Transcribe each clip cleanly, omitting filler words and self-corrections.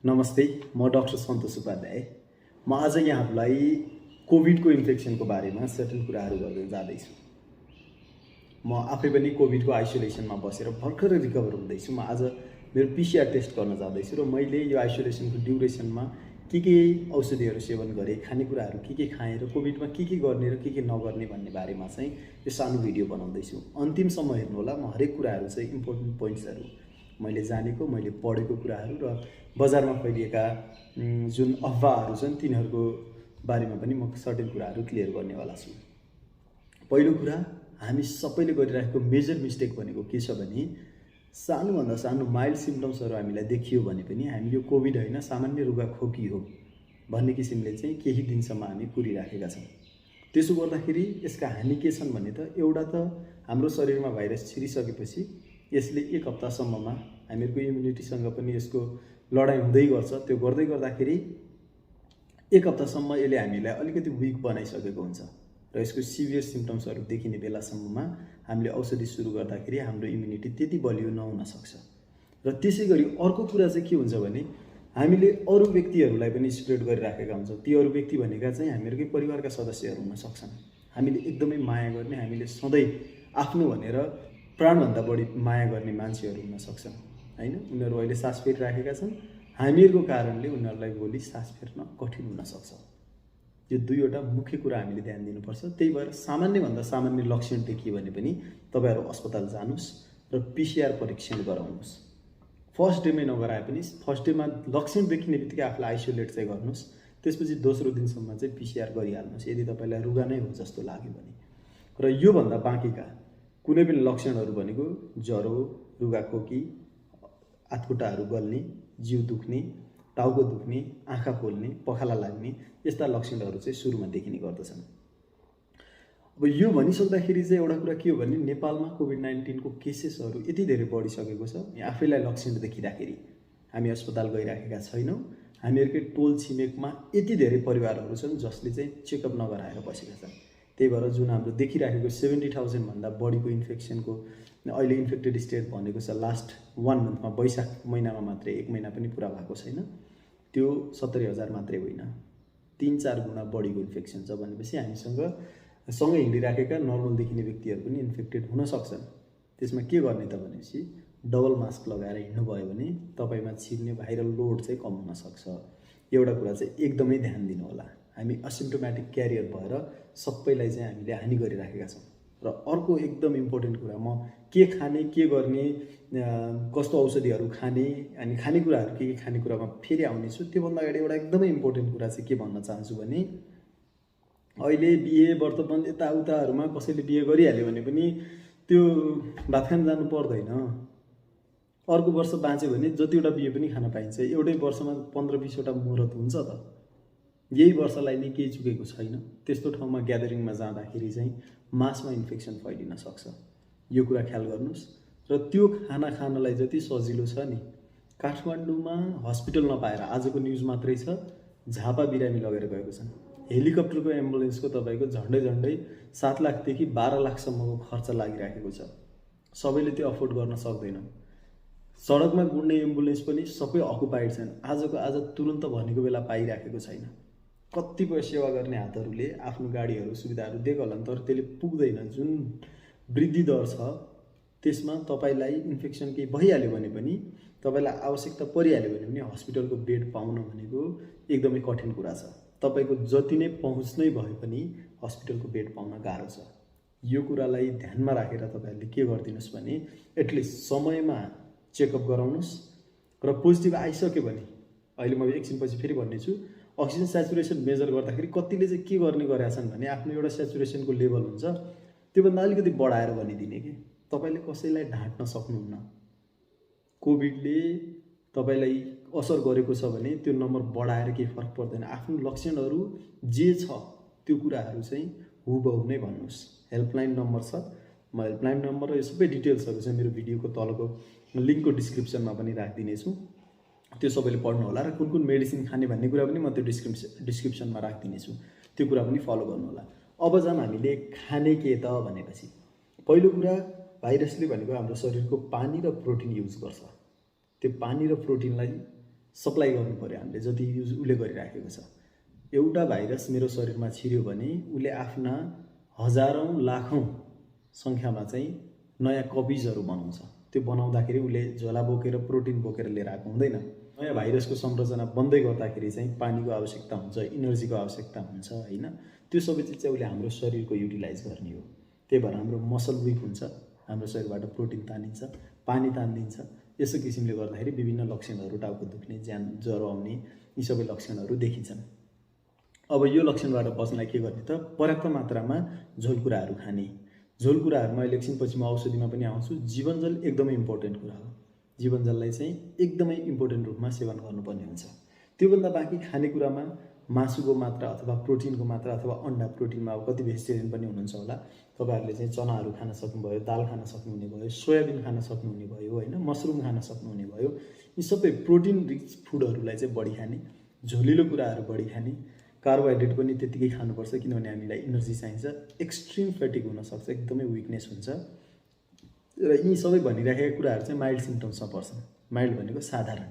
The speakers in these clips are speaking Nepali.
नमस्ते, म डाक्टर सन्तोष उपाध्याय। म आज यहाँहरूलाई कोभिडको इन्फेक्सनको बारेमा सर्टेन कुराहरू गर्दै जाँदैछु। म आफै पनि कोभिडको आइसोलेसनमा बसेर भर्खरै रिकभर हुँदैछु। म आज मेरो पिसिआर टेस्ट गर्न जाँदैछु र मैले यो आइसोलेसनको ड्युरेसनमा के औषधिहरू सेवन गरेँ, खानेकुराहरू के खाएँ र कोभिडमा के गर्ने र के नगर्ने भन्ने बारेमा चाहिँ यो सानो भिडियो बनाउँदैछु। अन्तिमसम्म हेर्नुहोला। म हरेक कुराहरू चाहिँ इम्पोर्टेन्ट पोइन्ट्सहरू मैले जानेको, मैले पढेको कुराहरू र बजारमा फैलिएका जुन अफवाहहरू छन् तिनीहरूको बारेमा पनि म सर्टेन कुराहरू क्लियर गर्नेवाला छु। पहिलो कुरा, हामी सबैले गरिरहेको मेजर मिस्टेक भनेको के छ भने सानोभन्दा सानो माइल्ड सिम्पटम्सहरू हामीलाई देखियो भने पनि हामी यो कोभिड होइन, सामान्य रुगाखोकी हो भन्ने किसिमले चाहिँ केही दिनसम्म हामी कुरिराखेका छौँ। त्यसो गर्दाखेरि यसका हानि के छन् भने त एउटा त हाम्रो शरीरमा भाइरस छिरिसकेपछि यसले एक हप्तासम्ममा हामीहरूको इम्युनिटीसँग पनि यसको लडाइँ हुँदै गर्छ। त्यो गर्दै गर्दाखेरि एक हप्तासम्म यसले हामीलाई अलिकति विक बनाइसकेको हुन्छ र यसको सिभियर सिम्पटम्सहरू देखिने बेलासम्ममा हामीले औषधि सुरु गर्दाखेरि हाम्रो इम्युनिटी त्यति बलियो नहुन सक्छ। र त्यसै गरी अर्को कुरा चाहिँ के हुन्छ भने हामीले अरू व्यक्तिहरूलाई पनि स्प्रेड गरिराखेका हुन्छौँ। ती अरू व्यक्ति भनेका चाहिँ हामीहरूकै परिवारका सदस्यहरू हुन सक्छन्। हामीले एकदमै माया गर्ने, हामीले सधैँ आफ्नो भनेर प्राणभन्दा बढी माया गर्ने मान्छेहरू हुन सक्छन् हैन। उनीहरू अहिले सास फेरिराखेका छन्, हामीहरूको कारणले उनीहरूलाई भोलि सास फेर्न कठिन हुन सक्छ। यो दुईवटा मुख्य कुरा हामीले ध्यान दिनुपर्छ। त्यही भएर सामान्यभन्दा सामान्य लक्षण देखियो भने पनि तपाईहरु अस्पताल जानुस् र पिसिआर परीक्षण गराउनुस्। फर्स्ट डेमै नगराए पनि फर्स्ट डेमा लक्षण देखिने बित्तिकै आफूलाई आइसोलेट चाहिँ गर्नुस्। त्यसपछि दोस्रो दिनसम्म चाहिँ पिसिआर गरिहाल्नुस् यदि तपाईलाई रुगा नै हो जस्तो लाग्यो भने। र यो भन्दा बाँकीका कुनै पनि लक्षणहरू भनेको ज्वरो, रुगाखोकी, हातखुट्टाहरू गल्ने, जिउ दुख्ने, टाउको दुख्ने, आँखा पोल्ने, पखाला लाग्ने यस्ता लक्षणहरू चाहिँ सुरुमा देखिने गर्दछन्। अब यो भनिसक्दाखेरि चाहिँ एउटा कुरा के हो भने नेपालमा कोभिड-19 को केसेसहरू यति धेरै बढिसकेको छ। आफैलाई लक्षण देखिदाखेरि हामी अस्पताल गइराखेका छैनौँ। हामीहरूकै टोल छिमेकमा यति धेरै परिवारहरू छन् जसले चाहिँ चेकअप नगराएर बसेका छन्। त्यही भएर जुन हाम्रो देखिराखेको 70,000 भन्दा बढीको इन्फेक्सनको अहिले इन्फेक्टेड स्टेट भनेको छ लास्ट 1 मन्थमा, वैशाख महिनामा मात्रै, 1 महिना पनि पुरा भएको छैन, त्यो 70,000 मात्रै होइन, 3-4 गुणा बढीको इन्फेक्सन छ भनेपछि हामीसँग सँगै हिँडिराखेका नर्मल देखिने व्यक्तिहरू पनि इन्फेक्टेड हुन सक्छन्। त्यसमा के गर्ने त भनेपछि डबल मास्क लगाएर हिँड्नुभयो भने तपाईमा छिर्ने भाइरल लोड चाहिँ कम हुन सक्छ। एउटा कुरा चाहिँ एकदमै ध्यान दिनु होला। हामी असिम्प्टोमेटिक क्यारियर भएर सबैलाई चाहिँ हामीले हानि गरिराखेका छौँ। र अर्को एकदम इम्पोर्टेन्ट कुरा, म के खाने, के गर्ने, कस्तो औषधिहरू खाने अनि खानेकुराहरू के खानेकुरामा फेरि आउनेछु। त्योभन्दा अगाडि एउटा एकदमै इम्पोर्टेन्ट कुरा चाहिँ के भन्न चाहन्छु भने अहिले बिहे व्रतबन्ध यताउताहरूमा कसैले बिहे गरिहाल्यो भने पनि त्यो भात खान जानु पर्दैन। अर्को वर्ष बाँच्यो भने जतिवटा बिहे पनि खान पाइन्छ। एउटै वर्षमा 15-20 वटा मुहूर्त हुन्छ त। यही वर्षलाई नै केही चुकेको छैन। त्यस्तो ठाउँमा ग्यादरिङमा जाँदाखेरि चाहिँ मासमा इन्फेक्सन फैलिन सक्छ। यो कुरा ख्याल गर्नुस्। र त्यो खाना खानलाई जति सजिलो छ नि, काठमाडौँमा हस्पिटल नपाएर आजको न्युज मात्रै छ, झापा बिरामी लगेर गएको छन्। हेलिकप्टरको एम्बुलेन्सको तपाईको झन्डै 7 लाखदेखि 12 लाखसम्मको खर्च लागिराखेको छ। सबैले त्यो अफोर्ड गर्न सक्दैनन्। सडकमा गुड्ने एम्बुलेन्स पनि सबै अकुपाइड छन्। आजको आज तुरुन्त भनेको बेला पाइराखेको छैन। कतिपय सेवा गर्ने हातहरूले आफ्नो गाडीहरू सुविधाहरू दिएको होला तर त्यसले पुग्दैन। जुन वृद्धि दर छ त्यसमा तपाईलाई इन्फेक्सन केही भइहाल्यो भने पनि, तपाईलाई आवश्यकता परिहाल्यो भने पनि हस्पिटलको बेड पाउन भनेको एकदमै कठिन कुरा छ। तपाईको जति नै पहुँच नै भए पनि हस्पिटलको बेड पाउन गाह्रो छ। यो कुरालाई ध्यानमा राखेर तपाईहरुले के गर्दिनुस् भने एटलिस्ट समयमा चेकअप गराउनुस् र पोजिटिभ आइसक्यो भने, अहिले म एकछिनपछि फेरि भन्नेछु, अक्सिजन स्याचुरेसन मेजर गर्दाखेरि कतिले चाहिँ के गर्ने गरेका छन् भने आफ्नो एउटा स्याचुरेसनको लेभल हुन्छ त्योभन्दा अलिकति बढाएर भनिदिने कि तपाईले कसैलाई ढाँट्न सक्नुहुन्न। कोभिडले तपाईलाई असर गरेको छ भने त्यो नम्बर बढाएर केही फरक पर्दैन। आफ्नो लक्षणहरू जे छ त्यो कुराहरू चाहिँ हुबहु नै भन्नुस्। हेल्पलाइन नम्बर छ, म हेल्पलाइन नम्बर र यो सबै डिटेल्सहरू चाहिँ मेरो भिडियोको तलको लिङ्कको डिस्क्रिप्सनमा पनि राखिदिनेछु। त्यो सबैले पढ्नु होला र कुन मेडिसिन खाने भन्ने कुरा पनि म त्यो डिस्क्रिप्सनमा राखिदिनेछु। त्यो कुरा पनि फलो गर्नु होला। अब जाम हामीले खाने के त भनेपछि पहिलो कुरा, भाइरसले भनेको हाम्रो शरीरको पानी र प्रोटिन युज गर्छ। त्यो पानी र प्रोटिनलाई सप्लाई गर्नु पर्यो हामीले, जति युज उसले गरिराखेको छ। एउटा भाइरस मेरो शरीरमा छिर्यो भने उसले आफ्ना हजारौँ लाखौँ सङ्ख्यामा चाहिँ नयाँ कपिजहरू बनाउँछ। त्यो बनाउँदाखेरि उसले झोला बोकेर प्रोटिन बोकेर लिएर आएको हुँदैन। नयाँ भाइरसको संरचना बन्दै गर्दाखेरि चाहिँ पानीको आवश्यकता हुन्छ, इनर्जीको आवश्यकता हुन्छ होइन। त्यो सबै चिज चाहिँ उसले हाम्रो शरीरको युटिलाइज गर्ने हो। त्यही भएर हाम्रो मसल विक हुन्छ, हाम्रो शरीरबाट प्रोटिन तानिन्छ, पानी तानिन्छ। यसो किसिमले गर्दाखेरि विभिन्न लक्षणहरू, टाउको दुख्ने, ज्वरो आउने, यी सबै लक्षणहरू देखिन्छन्। अब यो लक्षणबाट बच्नलाई के गर्ने त? पर्याप्त मात्रामा झोल कुराहरू खाने। झोल कुराहरूमा अहिले एकछिनपछि म औषधिमा पनि आउँछु। जीवनजल एकदमै इम्पोर्टेन्ट कुरा हो। जीवनजललाई चाहिँ एकदमै इम्पोर्टेन्ट रूपमा सेवन गर्नुपर्ने हुन्छ। त्योभन्दा बाँकी खानेकुरामा मासुको मात्रा अथवा प्रोटिनको मात्रा अथवा अन्डा, प्रोटिनमा अब कति भेजिटेरियन पनि हुनुहुन्छ होला, तपाईँहरूले चाहिँ चनाहरू खान सक्नुभयो, दाल खान सक्नुहुने भयो, सोयाबिन खान सक्नुहुने भयो होइन, मसरुम खान सक्नुहुने भयो। यी सबै प्रोटिन रिच फुडहरूलाई चाहिँ बढी खाने, झोलिलो कुराहरू बढी खाने। कार्बोहाइड्रेट पनि त्यतिकै खानुपर्छ, किनभने हामीलाई इनर्जी चाहिन्छ। एक्सट्रिम फ्याटिक हुनसक्छ, एकदमै विकनेस हुन्छ। र यी सबै भनिराखेका कुराहरू चाहिँ माइल्ड सिम्टम्समा पर्छन्। माइल्ड भनेको साधारण,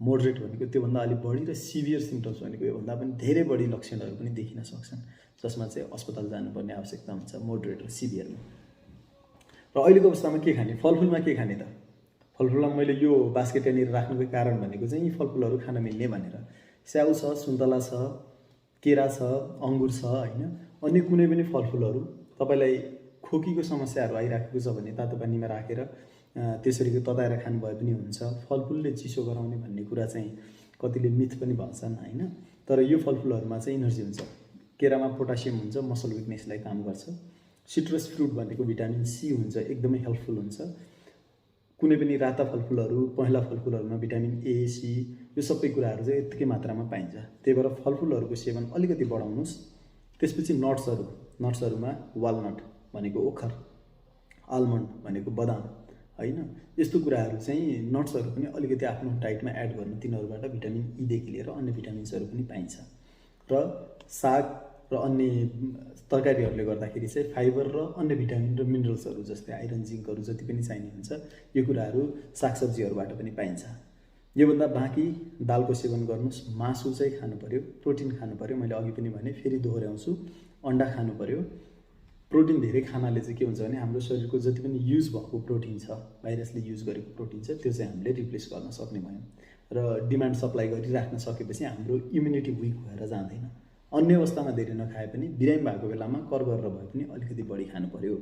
मोडरेट भनेको त्योभन्दा अलिक बढी, र सिभियर सिम्टम्स भनेको योभन्दा पनि धेरै बढी लक्षणहरू पनि देखिन सक्छन्, जसमा चाहिँ अस्पताल जानुपर्ने आवश्यकता हुन्छ मोडरेट र सिभियरमा। र अहिलेको अवस्थामा के खाने? फलफुलमा के खाने त? फलफुलमा मैले यो बास्केट यहाँनिर राख्नुको कारण भनेको चाहिँ यी फलफुलहरू खान मिल्ने भनेर। स्याउ छ, सुन्तला छ, केरा छ, अङ्गुर छ होइन। अन्य कुनै पनि फलफुलहरू तपाईँलाई खोकीको समस्याहरू आइराखेको छ भने तातो पानीमा राखेर त्यसरी तताएर खानुभए पनि हुन्छ। फलफुलले चिसो गराउने भन्ने कुरा चाहिँ कतिले मिथ पनि भन्छन् होइन। तर यो फलफुलहरूमा चाहिँ इनर्जी हुन्छ। केरामा पोटासियम हुन्छ, मसल विकनेसलाई काम गर्छ। सिट्रस फ्रुट भनेको भिटामिन सी हुन्छ, एकदमै हेल्पफुल हुन्छ। कुनै पनि राता फलफुलहरू, पहेँला फलफुलहरूमा भिटामिन ए, सी, यो सबै कुराहरू चाहिँ यत्तिकै मात्रामा पाइन्छ। त्यही भएर फलफुलहरूको सेवन अलिकति बढाउनुहोस्। त्यसपछि नट्सहरूमा वालनट भनेको ओखर, आलमन्ड भनेको बदाम होइन, यस्तो कुराहरू चाहिँ नट्सहरू पनि अलिकति आफ्नो डाइटमा एड गर्नु। तिनीहरूबाट भिटामिन ईदेखि लिएर अन्य भिटामिन्सहरू पनि पाइन्छ। र साग र अन्य तरकारीहरूले गर्दाखेरि चाहिँ फाइबर र अन्य भिटामिन र मिनरल्सहरू जस्तै आइरन, जिङ्कहरू जति पनि चाहिने हुन्छ, यो कुराहरू सागसब्जीहरूबाट पनि पाइन्छ। योभन्दा बाँकी दालको सेवन गर्नुहोस्, मासु चाहिँ खानु पर्यो, प्रोटिन खानु पर्यो। मैले अघि पनि भने, फेरि दोहोऱ्याउँछु, अन्डा खानु पर्यो। प्रोटिन धेरै खानाले चाहिँ के हुन्छ भने हाम्रो शरीरको जति पनि युज भएको प्रोटिन छ, भाइरसले युज गरेको प्रोटिन छ, त्यो चाहिँ हामीले रिप्लेस गर्न सक्ने भयौँ। र डिमान्ड सप्लाई गरिराख्न सकेपछि हाम्रो इम्युनिटी विक भएर जाँदैन। अन्य अवस्थामा धेरै नखाए पनि बिरामी भएको बेलामा कर गरेर भए पनि अलिकति बढी खानु पर्यो।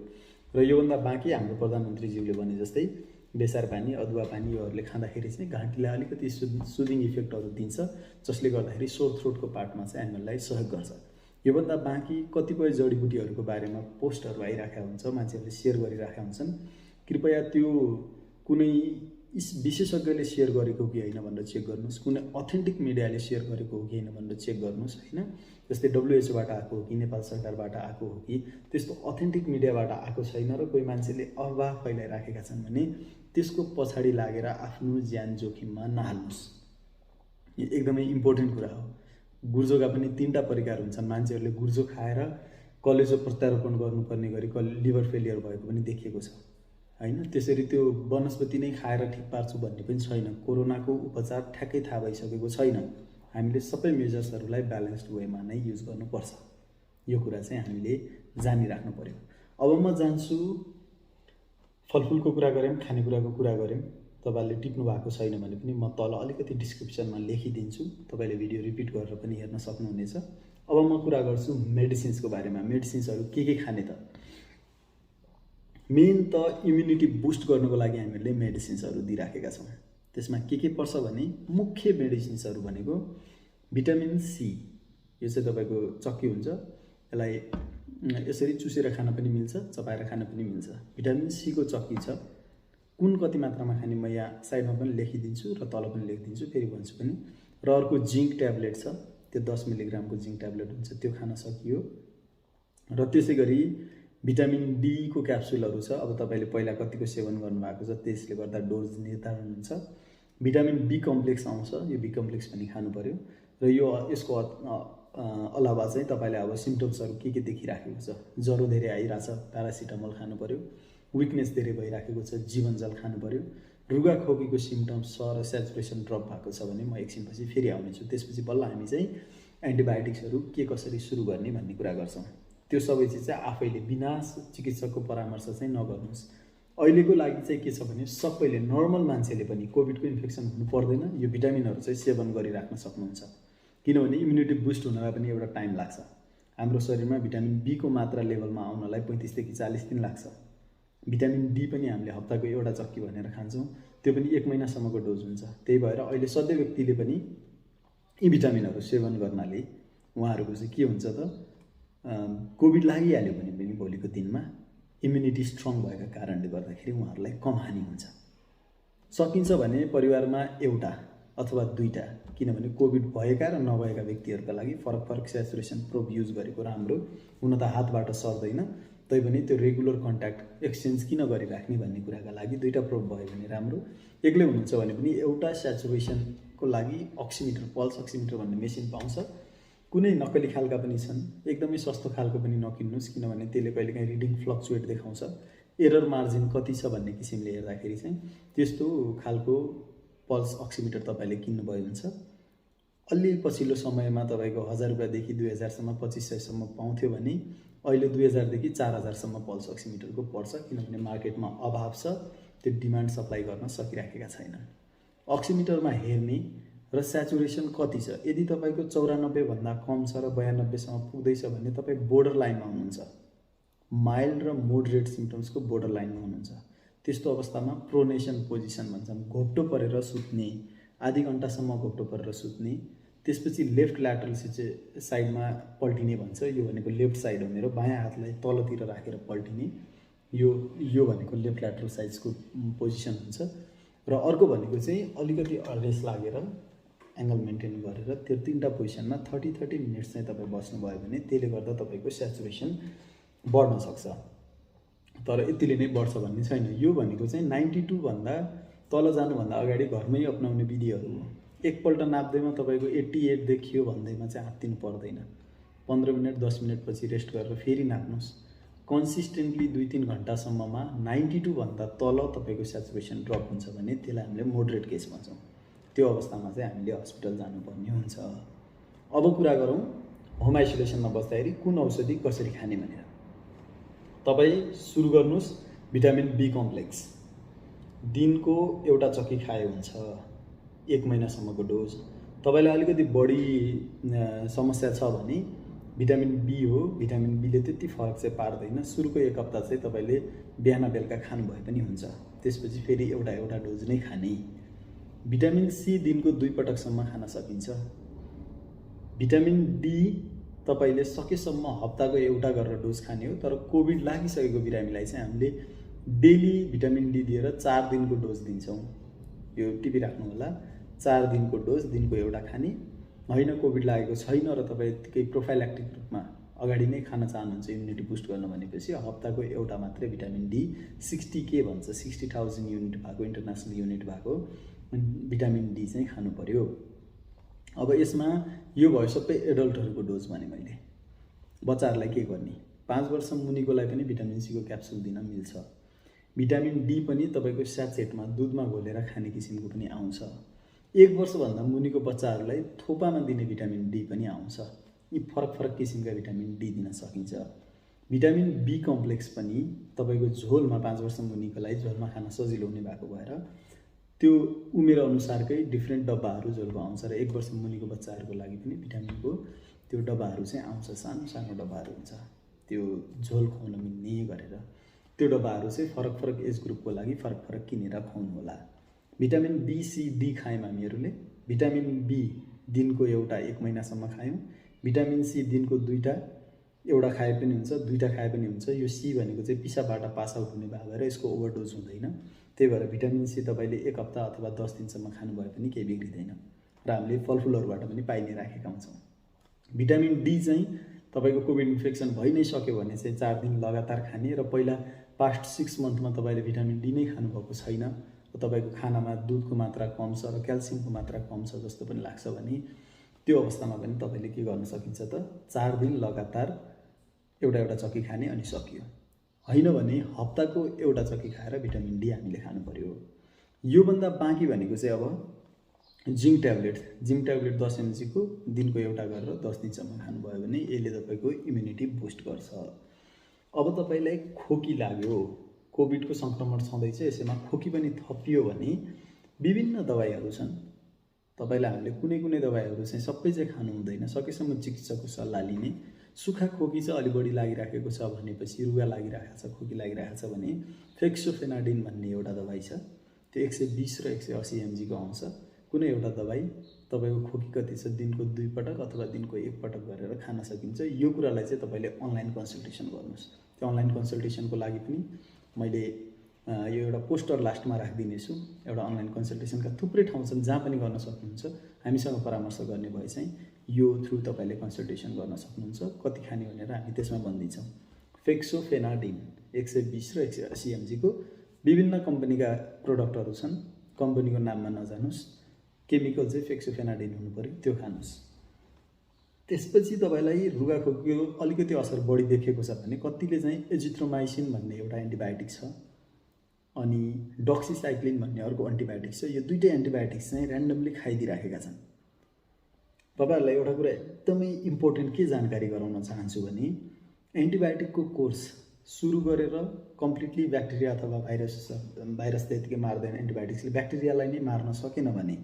र योभन्दा बाँकी हाम्रो प्रधानमन्त्रीज्यूले भने जस्तै बेसार पानी, अदुवा पानी योहरूले खाँदाखेरि चाहिँ घाँटीलाई अलिकति सुदिङ इफेक्टहरू दिन्छ, जसले गर्दाखेरि सोर थ्रोटको पार्टमा चाहिँ हामीलाई सहयोग गर्छ। योभन्दा बाँकी कतिपय जडीबुटीहरूको बारेमा पोस्टहरू आइराखेका हुन्छ, मान्छेहरूले सेयर गरिराखेका हुन्छन्। कृपया त्यो कुनै विशेषज्ञले सेयर गरेको कि होइन भनेर चेक गर्नुहोस्, कुनै अथेन्टिक मिडियाले सेयर गरेको हो कि होइन भनेर चेक गर्नुहोस् होइन। जस्तै WHO बाट आएको हो कि नेपाल सरकारबाट आएको हो कि त्यस्तो अथेन्टिक मिडियाबाट आएको छैन र कोही मान्छेले अफवाह फैलाइराखेका छन् भने त्यसको पछाडि लागेर आफ्नो ज्यान जोखिममा नहाल्नुहोस्। यो एकदमै इम्पोर्टेन्ट कुरा हो। गुर्जोका पनि 3टा परिकार हुन्छन्। मान्छेहरूले गुर्जो खाएर कलेजो प्रत्यारोपण गर्नुपर्ने गरी लिभर फेलियर भएको पनि देखिएको छ होइन। त्यसरी त्यो वनस्पति नै खाएर ठिक पार्छु भन्ने पनि छैन। कोरोनाको उपचार ठ्याक्कै थाहा भइसकेको छैन। हामीले सबै मेजर्सहरूलाई ब्यालेन्स्ड वेमा नै युज गर्नुपर्छ। यो कुरा चाहिँ हामीले जानिराख्नु पर्यो। अब म जान्छु, फलफुलको कुरा गऱ्यौँ, खानेकुराको कुरा गऱ्यौँ। तपाईँहरूले टिप्नु भएको छैन भने पनि म तल अलिकति डिस्क्रिप्सनमा लेखिदिन्छु, तपाईँले भिडियो रिपिट गरेर पनि हेर्न सक्नुहुनेछ। अब म कुरा गर्छु मेडिसिन्सको बारेमा। मेडिसिन्सहरू के खाने त? मेन त इम्युनिटी बुस्ट गर्नको लागि हामीले मेडिसिन्सहरू दिइराखेका छौँ। त्यसमा के पर्छ भने मुख्य मेडिसिन्सहरू भनेको भिटामिन सी। यो चाहिँ तपाईँको चक्की हुन्छ, यसलाई यसरी चुसेर खान पनि मिल्छ, चपाएर खान पनि मिल्छ। भिटामिन सी को चक्की छ। कुन कति मात्रामा खाने म यहाँ साइडमा पनि लेखिदिन्छु र तल पनि लेखिदिन्छु, फेरि भन्छु पनि। र अर्को जिङ्क ट्याब्लेट छ, त्यो 10 मिलिग्रामको जिङ्क ट्याब्लेट हुन्छ, त्यो खान सकियो। र त्यसै गरी भिटामिन डी को क्याप्सुलहरू छ। अब तपाईँले पहिला कतिको सेवन गर्नुभएको छ त्यसले गर्दा डोज निर्धारण हुन्छ। भिटामिन बी कम्प्लेक्स आउँछ, यो बी कम्प्लेक्स पनि खानु पर्यो। र यो यसको अलावा चाहिँ तपाईँले अब सिम्टम्सहरू के देखिराखेको छ, ज्वरो धेरै आइरहेछ, प्यारासिटामोल खानु पर्यो। विकनेस धेरै भइराखेको छ, जीवनजल खानु पर्यो। रुगा खोकीको सिम्टम्स छ र सेचुरेसन ड्रप भएको छ भने म एकछिनपछि फेरि आउनेछु। त्यसपछि बल्ल हामी चाहिँ एन्टिबायोटिक्सहरू के कसरी सुरु गर्ने भन्ने कुरा गर्छौँ। त्यो सबै चिज चाहिँ आफैले बिना चिकित्सकको परामर्श चाहिँ नगर्नुहोस्। अहिलेको लागि चाहिँ के छ भने सबैले नर्मल मान्छेले पनि कोभिडको इन्फेक्सन हुनु पर्दैन, यो भिटामिनहरू चाहिँ सेवन गरिराख्न सक्नुहुन्छ। किनभने इम्युनिटी बुस्ट हुनलाई पनि एउटा टाइम लाग्छ। हाम्रो शरीरमा भिटामिन बी को मात्रा लेभलमा आउनलाई 35 देखि 40 दिन लाग्छ। भिटामिन डी पनि हामीले हप्ताको एउटा चक्की भनेर खान्छौँ, त्यो पनि 1 महिनासम्मको डोज हुन्छ। त्यही भएर अहिले सधैँ व्यक्तिले पनि यी भिटामिनहरू सेवन गर्नाले उहाँहरूको चाहिँ के हुन्छ त, कोभिड लागिहाल्यो भने पनि भोलिको दिनमा इम्युनिटी स्ट्रङ भएका कारणले गर्दाखेरि उहाँहरूलाई कम हानि हुन्छ। सकिन्छ भने परिवारमा एउटा अथवा दुईटा, किनभने कोभिड भएका र नभएका व्यक्तिहरूका लागि फरक फरक सेचुरेसन प्रोब युज गरेको राम्रो। हुन त हातबाट सर्दैन, तैपनि त्यो रेगुलर कन्ट्याक्ट एक्सचेन्ज किन गरिराख्ने भन्ने कुराका लागि दुईटा प्रोब भयो भने राम्रो। एक्लै हुनुहुन्छ भने पनि एउटा सेचुरेसनको लागि अक्सिमिटर, पल्स अक्सिमिटर भन्ने मेसिन पाउँछ। कुनै नक्कली खालका पनि छन्, एकदमै सस्तो खालको पनि नकिन्नुहोस्, किनभने त्यसले कहिलेकाहीँ रिडिङ फ्लक्चुएट देखाउँछ। एरर मार्जिन कति छ भन्ने किसिमले हेर्दाखेरि चाहिँ त्यस्तो खालको पल्स अक्सिमिटर तपाईँले किन्नुभयो हुन्छ। अलि पछिल्लो समयमा तपाईँको 1000 रुपियाँदेखि 2000 सम्म 2500 सम्म पाउँथ्यो भने अहिले 2000 देखि 4000 सम्म पल्स अक्सिमिटरको पर्छ, किनभने मार्केटमा अभाव छ, त्यो डिमान्ड सप्लाई गर्न सकिराखेका छैनन्। अक्सिमिटरमा हेर्ने र सेचुरेसन कति छ, यदि तपाईँको 94 भन्दा कम छ र 92 सम्म पुग्दैछ भने तपाईँ बोर्डर लाइनमा हुनुहुन्छ, माइल्ड र मोडरेट सिम्पटम्सको बोर्डर लाइनमा हुनुहुन्छ। त्यस्तो अवस्थामा प्रोनेसन पोजिसन भन्छौँ, घोप्टो परेर सुत्ने, आधी घन्टासम्म घोप्टो परेर सुत्ने, त्यसपछि लेफ्ट ल्याटरल साइडमा पल्टिने भन्छ। यो भनेको लेफ्ट साइड हो मेरो, बायाँ हातलाई तलतिर राखेर पल्टिने, यो भनेको लेफ्ट ल्याटरल साइड्सको पोजिसन हुन्छ। र अर्को भनेको चाहिँ अलिकति रेस्ट लागेर एङ्गल मेन्टेन गरेर त्यो तीनटा पोजिसनमा 30 मिनट्स चाहिँ तपाईँ बस्नुभयो भने त्यसले गर्दा तपाईँको सेचुरेसन बढ्न सक्छ। तर यतिले नै बढ्छ भन्ने छैन। यो भनेको चाहिँ 92 भन्दा तल जानुभन्दा अगाडि घरमै अपनाउने विधिहरू हो। एकपल्ट नाप्दैमा तपाईँको 88 देखियो भन्दैमा चाहिँ आत्तिनु पर्दैन। 15 मिनट 10 मिनटपछि रेस्ट गरेर फेरि नाप्नुहोस्। कन्सिस्टेन्टली 2-3 घन्टासम्ममा 92 भन्दा तल तपाईँको सेचुरेसन ड्रप हुन्छ भने त्यसलाई हामीले मोडरेट केस भन्छौँ। त्यो अवस्थामा चाहिँ हामीले हस्पिटल जानुपर्ने हुन्छ। अब कुरा गरौँ होम आइसोलेसनमा बस्दाखेरि कुन औषधि कसरी खाने भनेर। तपाईँ सुरु गर्नुहोस् भिटामिन बी कम्प्लेक्स, दिनको एउटा चक्की खाए हुन्छ, 1 महिनासम्मको डोज। तपाईँलाई अलिकति बढी समस्या छ भने भिटामिन बी हो, भिटामिन बीले त्यति फरक चाहिँ पार्दैन। सुरुको 1 हप्ता चाहिँ तपाईँले बिहान बेलुका खानुभए पनि हुन्छ, त्यसपछि फेरि एउटा डोज नै खाने। भिटामिन सी दिनको 2 पटकसम्म खान सकिन्छ। भिटामिन डी तपाईँले सकेसम्म हप्ताको एउटा गरेर डोज खाने हो, तर कोभिड लागिसकेको बिरामीलाई चाहिँ हामीले डेली भिटामिन डी दिएर 4 दिनको डोज दिन्छौँ। यो टिपिराख्नु होला, 4 दिनको डोज, दिनको एउटा खाने। होइन कोभिड लागेको छैन र तपाईँ केही प्रोफाइल्याक्टिक रूपमा अगाडि नै खान चाहनुहुन्छ इम्युनिटी बुस्ट गर्न भनेपछि हप्ताको एउटा मात्रै भिटामिन डी 60K भन्छ, 60,000 युनिट भएको, इन्टरनेसनल युनिट भएको भिटामिन डी चाहिँ खानु पर्यो। अब यसमा यो भयो सबै एडल्टहरूको डोज भने मैले। बच्चाहरूलाई के गर्ने, 5 वर्ष मुनिकोलाई पनि भिटामिन सीको क्याप्सुल दिन मिल्छ। भिटामिन डी पनि तपाईँको स्याचेटमा दुधमा घोलेर खाने किसिमको पनि आउँछ। 1 वर्षभन्दा मुनिको बच्चाहरूलाई थोपामा दिने भिटामिन डी पनि आउँछ। यी फरक फरक किसिमका भिटामिन डी दिन सकिन्छ। भिटामिन बी कम्प्लेक्स पनि तपाईँको झोलमा 5 वर्ष मुनिकोलाई झोलमा खान सजिलो हुने भएको भएर त्यो उमेर अनुसारकै डिफ्रेन्ट डब्बाहरू झोलको आउँछ र 1 वर्ष मुनिको बच्चाहरूको लागि पनि भिटामिनको त्यो डब्बाहरू चाहिँ आउँछ, सानो सानो डब्बाहरू हुन्छ, त्यो झोल खुवाउन मिल्ने गरेर। त्यो डब्बाहरू चाहिँ फरक फरक एज ग्रुपको लागि फरक फरक किनेर खुवाउनु होला। भिटामिन बी सी डी खायौँ हामीहरूले। भिटामिन बी दिनको एउटा 1 महिनासम्म खायौँ। भिटामिन सी दिनको 2टा, एउटा खाए पनि हुन्छ, 2टा खाए पनि हुन्छ। यो सी भनेको चाहिँ पिसाबबाट पास आउट हुने भएर यसको ओभरडोज हुँदैन। त्यही भएर भिटामिन सी तपाईँले 1 हप्ता अथवा 10 दिनसम्म खानुभए पनि केही बिग्रिँदैन र हामीले फलफुलहरूबाट पनि पाइ नै राखेका हुन्छौँ। भिटामिन डी चाहिँ तपाईँको कोभिड इन्फेक्सन भइ नै सक्यो भने चाहिँ 4 दिन लगातार खाने र पहिला पास्ट 6 मन्थमा तपाईँले भिटामिन डी नै खानुभएको छैन र तपाईँको खानामा दुधको मात्रा कम छ र क्याल्सियमको मात्रा कम छ जस्तो पनि लाग्छ भने त्यो अवस्थामा पनि तपाईँले के गर्न सकिन्छ त 4 दिन लगातार एउटा चक्की खाने अनि सकियो। होइन भने हप्ताको एउटा चक्की खाएर भिटामिन डी हामीले खानु पर्यो। योभन्दा बाँकी भनेको चाहिँ अब जिङ्क ट्याब्लेट 10 mg को दिनको एउटा गरेर 10 दिनसम्म खानुभयो भने यसले तपाईँको इम्युनिटी बुस्ट गर्छ। अब तपाईँलाई खोकी लाग्यो, कोभिडको सङ्क्रमण छँदैछ, यसैमा खोकी पनि थपियो भने विभिन्न दबाईहरू छन्। तपाईँलाई हामीले कुनै कुनै दबाईहरू चाहिँ सबै चाहिँ खानु हुँदैन, सकेसम्म चिकित्सकको सल्लाह लिने। सुक्खा खोकी चाहिँ अलि बढी लागिराखेको छ भनेपछि, रुगा लागिरहेको छ, खोकी लागिरहेको छ भने फेक्सोफेनाडिन भन्ने एउटा दबाई छ, त्यो 120 र 180 mg को आउँछ। कुनै एउटा दबाई तपाईँको खोकी कति छ दिनको 2 पटक अथवा दिनको 1 पटक गरेर खान सकिन्छ। यो कुरालाई चाहिँ तपाईँले अनलाइन कन्सल्टेसन गर्नुहोस्। त्यो अनलाइन कन्सल्टेसनको लागि पनि मैले यो एउटा पोस्टर लास्टमा राखिदिनेछु। एउटा अनलाइन कन्सल्टेसनका थुप्रै ठाउँ छन् जहाँ पनि गर्न सक्नुहुन्छ। हामीसँग परामर्श गर्ने भए चाहिँ यो थ्रु तपाईँले कन्सल्टेसन गर्न सक्नुहुन्छ। कति खाने भनेर हामी त्यसमा भनिदिन्छौँ। फेक्सोफेनाडिन 120 र 180 mg को विभिन्न कम्पनीका प्रोडक्टहरू छन्, कम्पनीको नाममा नजानुहोस्, केमिकल चाहिँ फेक्सोफेनाडिन हुनु पर्यो, त्यो खानुहोस्। त्यसपछि तपाईँलाई रुगाखोकीको अलिकति असर बढी देखेको छ भने कतिले चाहिँ एजिथ्रोमाइसिन भन्ने एउटा एन्टिबायोटिक छ अनि डक्सिसाइक्लिन भन्ने अर्को एन्टिबायोटिक छ। यो दुईटै एन्टिबायोटिक्स चाहिँ ऱ्यान्डमली खाइदिइराखेका छन्। तपाईँहरूलाई एउटा कुरा एकदमै इम्पोर्टेन्ट के जानकारी गराउन चाहन्छु भने एन्टिबायोटिकको कोर्स सुरु गरेर कम्प्लिटली ब्याक्टेरिया अथवा भाइरस त्यतिकै मार्दैन। एन्टिबायोटिक्सले ब्याक्टेरियालाई नै मार्न सकेन भने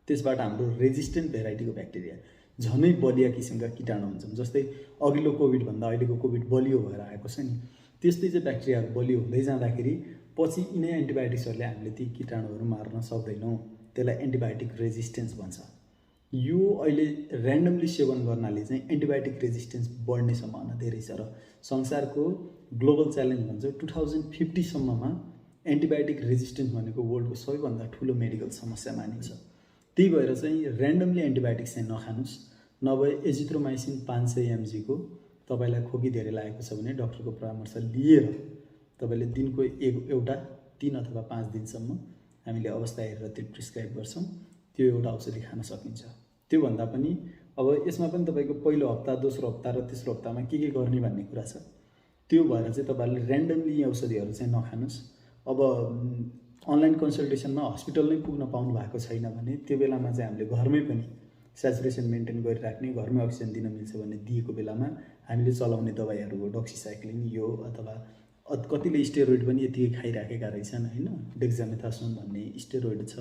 त्यसबाट हाम्रो रेजिस्टेन्ट भेराइटीको ब्याक्टेरिया झनै बलिया किसिमका कीटाणु हुन्छन्। जस्तै अघिल्लो कोभिडभन्दा अहिलेको कोभिड बलियो भएर आएको छ नि, त्यस्तै चाहिँ ब्याक्टेरियाहरू बलियो हुँदै जाँदाखेरि पछि यिनै एन्टिबायोटिक्सहरूले हामीले ती कीटाणुहरू मार्न सक्दैनौँ। त्यसलाई एन्टिबायोटिक रेजिस्टेन्स भन्छ। यो अहिले ऱ्यान्डमली सेवन गर्नाले चाहिँ एन्टिबायोटिक रेजिस्टेन्स बढ्ने सम्भावना धेरै छ र संसारको ग्लोबल च्यालेन्ज भन्छ 2050 सम्ममा एन्टिबायोटिक रेजिस्टेन्स भनेको वर्ल्डको सबैभन्दा ठुलो मेडिकल समस्या मानिन्छ। त्यही भएर चाहिँ ऱ्यान्डमली एन्टिबायोटिक्स चाहिँ नखानुस्। नभए एजिथ्रोमाइसिन 500 mg को तपाईँलाई खोकी धेरै लागेको छ भने डक्टरको परामर्श लिएर तपाईँले दिनको एउटा 3 अथवा 5 दिनसम्म हामीले अवस्था हेरेर त्यो प्रिस्क्राइब गर्छौँ, त्यो एउटा औषधि खान सकिन्छ। त्योभन्दा पनि अब यसमा पनि तपाईँको पहिलो हप्ता, दोस्रो हप्ता र तेस्रो हप्तामा के गर्ने भन्ने कुरा छ। त्यो भएर चाहिँ तपाईँहरूले ऱ्यान्डमली औषधिहरू चाहिँ नखानुस्। अब अनलाइन कन्सल्टेसनमा हस्पिटल नै पुग्न पाउनु भएको छैन भने त्यो बेलामा चाहिँ हामीले घरमै पनि सेचुरेसन मेन्टेन गरिराख्ने, घरमै अक्सिजन दिन मिल्छ भने दिएको बेलामा हामीले चलाउने दबाईहरू हो डक्सिसाइक्लिन यो अथवा कतिले स्टेरोइड पनि यतिकै खाइराखेका रहेछन् होइन। डेक्जामेथासोन भन्ने स्टेरोइड छ।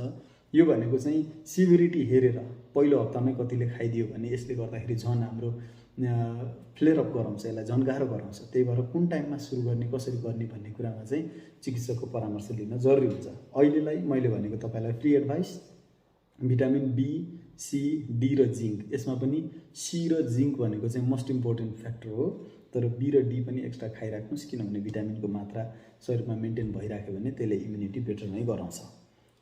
यो भनेको चाहिँ सिभिरिटी हेरेर पहिलो हप्तामै कतिले खाइदियो भने यसले गर्दाखेरि झन् हाम्रो फ्लेयरअप गराउँछ, यसलाई झन् गाह्रो गराउँछ। त्यही भएर कुन टाइममा सुरु गर्ने, कसरी गर्ने भन्ने कुरामा चाहिँ चिकित्सकको परामर्श लिन जरुरी हुन्छ। अहिलेलाई मैले भनेको तपाईँलाई free advice vitamin B, C, D र जिङ्क। यसमा पनि सी र जिङ्क भनेको चाहिँ मोस्ट इम्पोर्टेन्ट फ्याक्टर हो, तर बी र डी पनि एक्स्ट्रा खाइराख्नुहोस्, किनभने भिटामिनको मात्रा शरीरमा मेन्टेन भइराख्यो भने त्यसले इम्युनिटी बेटर नै गराउँछ।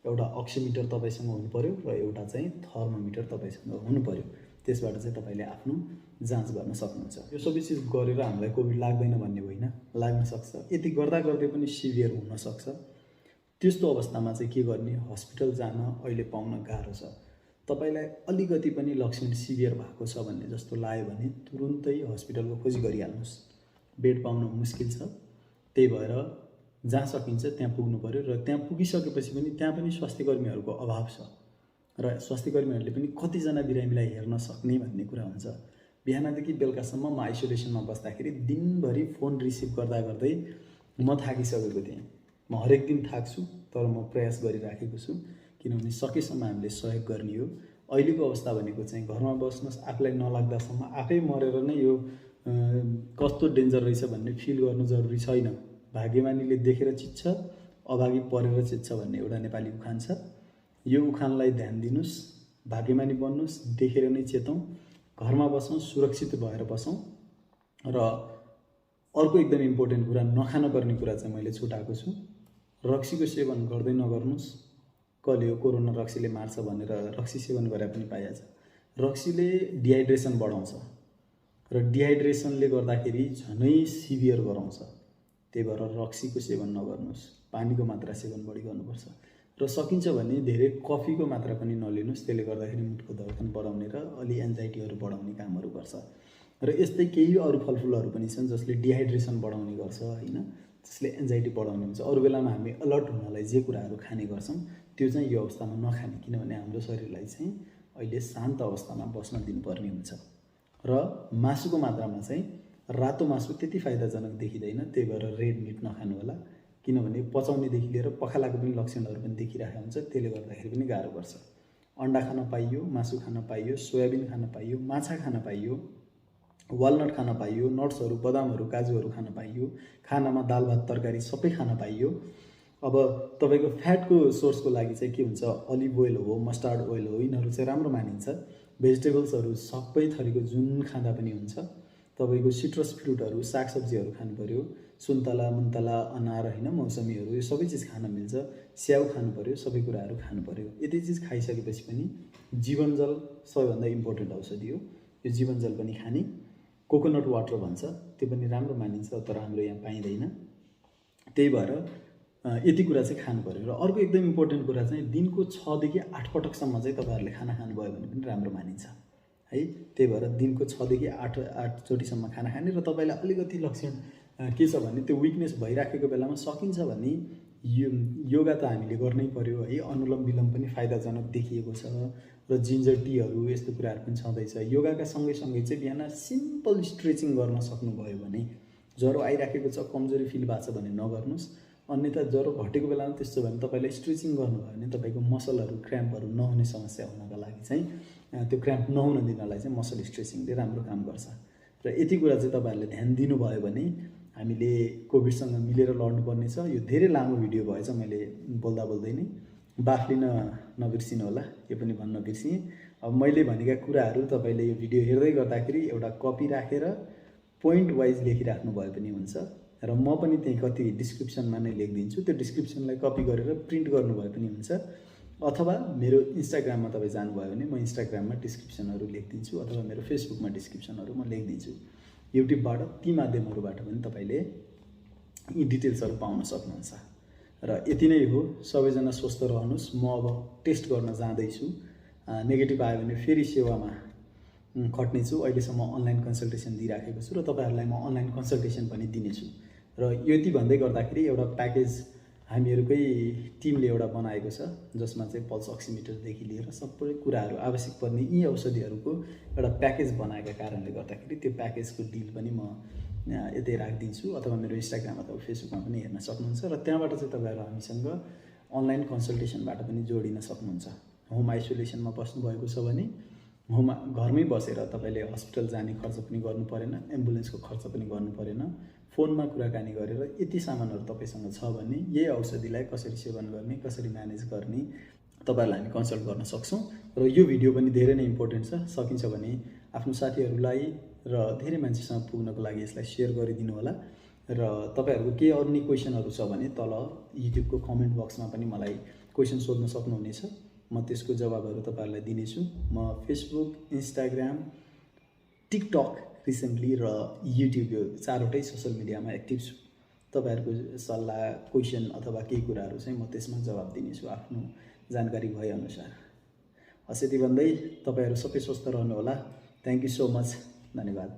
एउटा अक्सिमिटर तपाईँसँग हुनु पर्यो र एउटा चाहिँ थर्मोमिटर तपाईँसँग हुनु पर्यो। त्यसबाट चाहिँ तपाईँले आफ्नो जाँच गर्न सक्नुहुन्छ। यो सबै चिज गरेर हामीलाई कोभिड लाग्दैन भन्ने होइन, लाग्न सक्छ। यति गर्दा गर्दै पनि सिभियर हुनसक्छ। त्यस्तो अवस्थामा चाहिँ के गर्ने, हस्पिटल जान अहिले पाउन गाह्रो छ। तपाईँलाई अलिकति पनि लक्षण सिभियर भएको छ भन्ने जस्तो लाग्यो भने तुरुन्तै हस्पिटलको खोजी गरिहाल्नुहोस्। बेड पाउन मुस्किल छ, त्यही भएर जहाँ सकिन्छ त्यहाँ पुग्नु पर्यो र त्यहाँ पुगिसकेपछि पनि त्यहाँ पनि स्वास्थ्य कर्मीहरूको अभाव छ र स्वास्थ्य कर्मीहरूले पनि कतिजना बिरामीलाई हेर्न सक्ने भन्ने कुरा हुन्छ। बिहानदेखि बेलुकासम्म म आइसोलेसनमा बस्दाखेरि दिनभरि फोन रिसिभ गर्दा गर्दै म थाकिसकेको थिएँ। म हरेक दिन थाक्छु, तर म प्रयास गरिराखेको छु, किनभने सकेसम्म हामीले सहयोग गर्ने हो। अहिलेको अवस्था भनेको चाहिँ घरमा बस्नुहोस्, आफूलाई नलाग्दासम्म आफै मरेर नै यो कस्तो डेन्जर रहेछ भन्ने फिल गर्नु जरुरी छैन। भाग्यमानीले देखेर चित्छ, अभागी परेर चित्छ भन्ने एउटा नेपाली उखान छ। यो उखानलाई ध्यान दिनुहोस्, भाग्यमानी बन्नुहोस्, देखेर नै चेतौँ, घरमा बसौँ, सुरक्षित भएर बसौँ। र अर्को एकदम इम्पोर्टेन्ट कुरा, नखान पर्ने कुरा चाहिँ मैले छुटाएको छु। रक्सीको सेवन गर्दै नगर्नुहोस्। कहिले हो कोरोना रक्सीले मार्छ भनेर रक्सी सेवन गरे पनि पाइहाल्छ। रक्सीले डिहाइड्रेसन बढाउँछ र डिहाइड्रेसनले गर्दाखेरि झनै सिभियर गराउँछ। त्यही भएर रक्सीको सेवन नगर्नुहोस्, पानीको मात्रा सेवन बढी गर्नुपर्छ र सकिन्छ भने धेरै कफीको मात्रा पनि नलिनुहोस्। त्यसले गर्दाखेरि मुटुको धड्कन बढाउने र अलि एन्जाइटीहरू बढाउने कामहरू गर्छ। र यस्तै केही अरू फलफुलहरू पनि छन् जसले डिहाइड्रेसन बढाउने गर्छ होइन। जसले एन्जाइटी बढाउने हुन्छ। अरू बेलामा हामी अलर्ट हुनलाई जे कुराहरू खाने गर्छौँ त्यो चाहिँ यो अवस्थामा नखाने, किनभने हाम्रो शरीरलाई चाहिँ अहिले शान्त अवस्थामा बस्न दिनुपर्ने हुन्छ। र मासुको मात्रामा चाहिँ रातो मासु त्यति फाइदाजनक देखिँदैन, त्यही भएर रेड मिट नखानु होला, किनभने पचाउनेदेखि लिएर पखालाको पनि लक्षणहरू पनि देखिरहेको हुन्छ, त्यसले गर्दाखेरि पनि गाह्रो पर्छ। अन्डा खान पाइयो, मासु खान पाइयो, सोयाबिन खान पाइयो, माछा खान पाइयो, वालनट खान पाइयो, नट्सहरू, बदामहरू, काजुहरू खान पाइयो, खानामा दाल भात तरकारी सबै खान पाइयो। अब तपाईँको फ्याटको सोर्सको लागि चाहिँ के हुन्छ, अलिभ ओइल हो, मस्टर्ड ओइल हो, यिनीहरू चाहिँ राम्रो मानिन्छ। भेजिटेबल्सहरू सबै थरीको जुन खाँदा पनि हुन्छ। तपाईँको सिट्रस फ्रुटहरू, सागसब्जीहरू खानु पऱ्यो, सुन्तला, मुन्तला, अनार होइन, मौसमीहरू, यो सबै चिज खान मिल्छ। स्याउ खानु पऱ्यो, सबै कुराहरू खानु पऱ्यो। यति चिज खाइसकेपछि पनि जीवनजल सबैभन्दा इम्पोर्टेन्ट औषधि हो, यो जीवनजल पनि खाने। कोकोनट वाटर भन्छ, त्यो पनि राम्रो मानिन्छ, तर हाम्रो यहाँ पाइँदैन। त्यही भएर यति कुरा चाहिँ खानु पऱ्यो। र अर्को एकदम इम्पोर्टेन्ट कुरा चाहिँ दिनको 6 देखि 8 पटकसम्म चाहिँ तपाईँहरूले खाना खानुभयो भने पनि राम्रो मानिन्छ है। त्यही भएर दिनको 6 देखि 8 चोटिसम्म खाना खाने। र तपाईँलाई अलिकति लक्षण के छ भने त्यो विकनेस भइराखेको बेलामा सकिन्छ भने योगा त हामीले गर्नै पर्यो है। अनुलोम विलोम पनि फाइदाजनक देखिएको छ, र जिन्जर टीहरू यस्तो कुराहरू पनि छँदैछ। योगाका सँगै चाहिँ बिहान सिम्पल स्ट्रेचिङ गर्न सक्नुभयो भने, ज्वरो आइराखेको छ, कमजोरी फिल भएको छ भने नगर्नुहोस्। अन्यथा ज्वरो घटेको बेलामा त्यस्तो भने तपाईँले स्ट्रेचिङ गर्नुभयो भने तपाईँको मसलहरू क्र्याम्पहरू नहुने समस्या हुनका लागि चाहिँ त्यो क्र्याम्प नहुन दिनलाई चाहिँ मसल स्ट्रेचिङले राम्रो काम गर्छ। र यति कुरा चाहिँ तपाईँहरूले ध्यान दिनुभयो भने हामीले कोभिडसँग मिलेर लड्नुपर्ने छ। यो धेरै लामो भिडियो भएछ, मैले बोल्दै नै बाफ लिन नबिर्सिनु होला, यो पनि भन्न बिर्सिएँ। अब मैले भनेका कुराहरू तपाईँले यो भिडियो हेर्दै गर्दाखेरि एउटा कपी राखेर पोइन्ट वाइज लेखिराख्नु भए पनि हुन्छ, र म पनि त्यही कति डिस्क्रिप्सनमा नै लेखिदिन्छु। त्यो डिस्क्रिप्सनलाई कपी गरेर प्रिन्ट गर्नुभए पनि हुन्छ, अथवा मेरो इन्स्टाग्राममा तपाईँ जानुभयो भने म इन्स्टाग्राममा डिस्क्रिप्सनहरू लेखिदिन्छु, अथवा मेरो फेसबुकमा डिस्क्रिप्सनहरू म लेखिदिन्छु। युट्युबबाट ती माध्यमहरूबाट पनि तपाईँले यी डिटेल्सहरू पाउन सक्नुहुन्छ। र यति नै हो। सबैजना स्वस्थ रहनुहोस्। म अब टेस्ट गर्न जाँदैछु, नेगेटिभ आयो भने फेरि सेवामा खट्नेछु। अहिलेसम्म अनलाइन कन्सल्टेसन दिइराखेको छु, र तपाईँहरूलाई म अनलाइन कन्सल्टेसन पनि दिनेछु। र यति भन्दै गर्दाखेरि एउटा प्याकेज हामीहरूकै टिमले एउटा बनाएको छ, जसमा चाहिँ पल्स अक्सिमिटरदेखि लिएर सबै कुराहरू आवश्यक पर्ने यी औषधिहरूको एउटा प्याकेज बनाएका कारणले गर्दाखेरि त्यो प्याकेजको डिल पनि म यतै राखिदिन्छु, अथवा मेरो इन्स्टाग्राम अथवा फेसबुकमा पनि हेर्न सक्नुहुन्छ। र त्यहाँबाट चाहिँ तपाईँहरू हामीसँग अनलाइन कन्सल्टेसनबाट पनि जोडिन सक्नुहुन्छ। होम आइसोलेसनमा बस्नुभएको छ भने घरमै बसेर तपाईँले हस्पिटल जाने खर्च पनि गर्नु परेन, एम्बुलेन्सको खर्च पनि गर्नु परेन। फोनमा कुराकानी गरेर यति सामानहरू तपाईँसँग छ भने यही औषधिलाई कसरी सेवन गर्ने, कसरी म्यानेज गर्ने, तपाईँहरूलाई हामी कन्सल्ट गर्न सक्छौँ। र यो भिडियो पनि धेरै नै इम्पोर्टेन्ट छ। सकिन्छ भने आफ्नो साथीहरूलाई र धेरै मान्छेसँग पुग्नको लागि यसलाई सेयर गरिदिनु होला। र तपाईँहरूको केही अन्य क्वेसनहरू छ भने तल युट्युबको कमेन्ट बक्समा पनि मलाई क्वेसन सोध्न सक्नुहुनेछ, म त्यसको जवाबहरू तपाईँहरूलाई दिनेछु। म फेसबुक, इन्स्टाग्राम, टिकटक रिसेन्टली र युट्युब, यो 4वटै सोसल मिडियामा एक्टिभ छु। तपाईँहरूको सल्लाह, क्वेसन अथवा केही कुराहरू चाहिँ म त्यसमा जवाब दिनेछु आफ्नो जानकारी भएअनुसार। हस्, यति भन्दै तपाईँहरू सबै स्वस्थ रहनुहोला। थ्याङ्क यू सो मच, धन्यवाद।